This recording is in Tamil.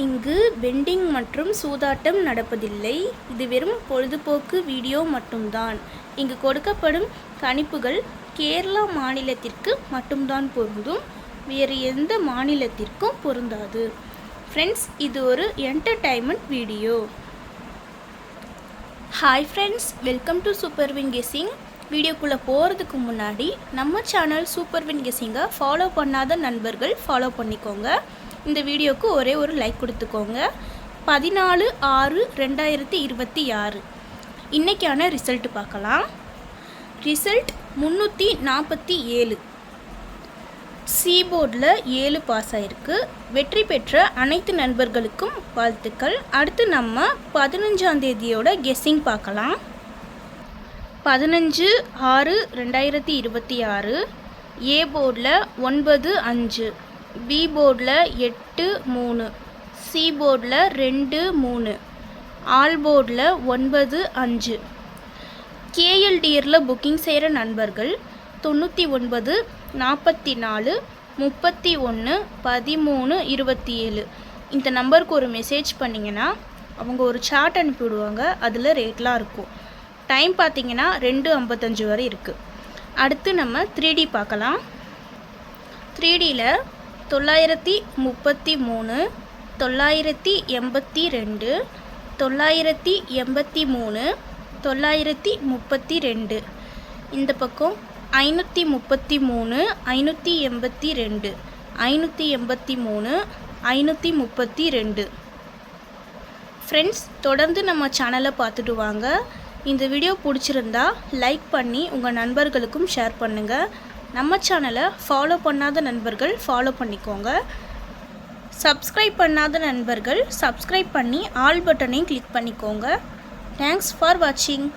இங்கு வெண்டிங் மற்றும் சூதாட்டம் நடப்பதில்லை. இது வெறும் பொழுதுபோக்கு வீடியோ மட்டும்தான். இங்கு கொடுக்கப்படும் கணிப்புகள் கேரளா மாநிலத்திற்கு மட்டும்தான் பொருந்தும், வேறு எந்த மாநிலத்திற்கும் பொருந்தாது. ஃப்ரெண்ட்ஸ், இது ஒரு entertainment video. Hi friends, welcome to super win guessing. வீடியோக்குள்ளே போகிறதுக்கு முன்னாடி நம்ம சேனல் சூப்பர் வின் கெஸ்ஸிங்கை ஃபாலோ பண்ணாத நண்பர்கள் ஃபாலோ பண்ணிக்கோங்க. இந்த வீடியோவுக்கு ஒரே ஒரு லைக் கொடுத்துக்கோங்க. 14/6/2026 இன்றைக்கான ரிசல்ட் பார்க்கலாம். ரிசல்ட் 347. சி போர்டில் 7 பாஸ் ஆகிருக்கு. வெற்றி பெற்ற அனைத்து நண்பர்களுக்கும் வாழ்த்துக்கள். அடுத்து நம்ம 15ஆம் தேதியோட கெஸ்ஸிங் பார்க்கலாம். 15/6/2026 ஏ போர்டில் 9-5, பி போர்டில் 8-3, சி போர்டில் 2-3, ஆல் போர்டில் 9-5. கேஎல்டிஆரில் புக்கிங் செய்கிற நண்பர்கள் 99 44 31 13 27 இந்த நம்பருக்கு ஒரு மெசேஜ் பண்ணிங்கன்னா அவங்க ஒரு சார்ட் அனுப்பிவிடுவாங்க. அதில் ரேட்லாம் இருக்கும். டைம் பார்த்திங்கன்னா 2:55 வரை இருக்குது. அடுத்து நம்ம 3D பார்க்கலாம். 3Dயில் 933, 982, 983, 932. இந்த பக்கம் 533, 582, 583, 532. ஃப்ரெண்ட்ஸ், தொடர்ந்து நம்ம சேனலை பார்த்துட்டு வாங்க. இந்த வீடியோ பிடிச்சிருந்தா லைக் பண்ணி உங்கள் நண்பர்களுக்கும் ஷேர் பண்ணுங்கள். நம்ம சேனலை ஃபாலோ பண்ணாத நண்பர்கள் ஃபாலோ பண்ணிக்கோங்க. சப்ஸ்கிரைப் பண்ணாத நண்பர்கள் சப்ஸ்கிரைப் பண்ணி ஆல் பட்டனையும் கிளிக் பண்ணிக்கோங்க. தேங்க்ஸ் ஃபார் வாட்சிங்.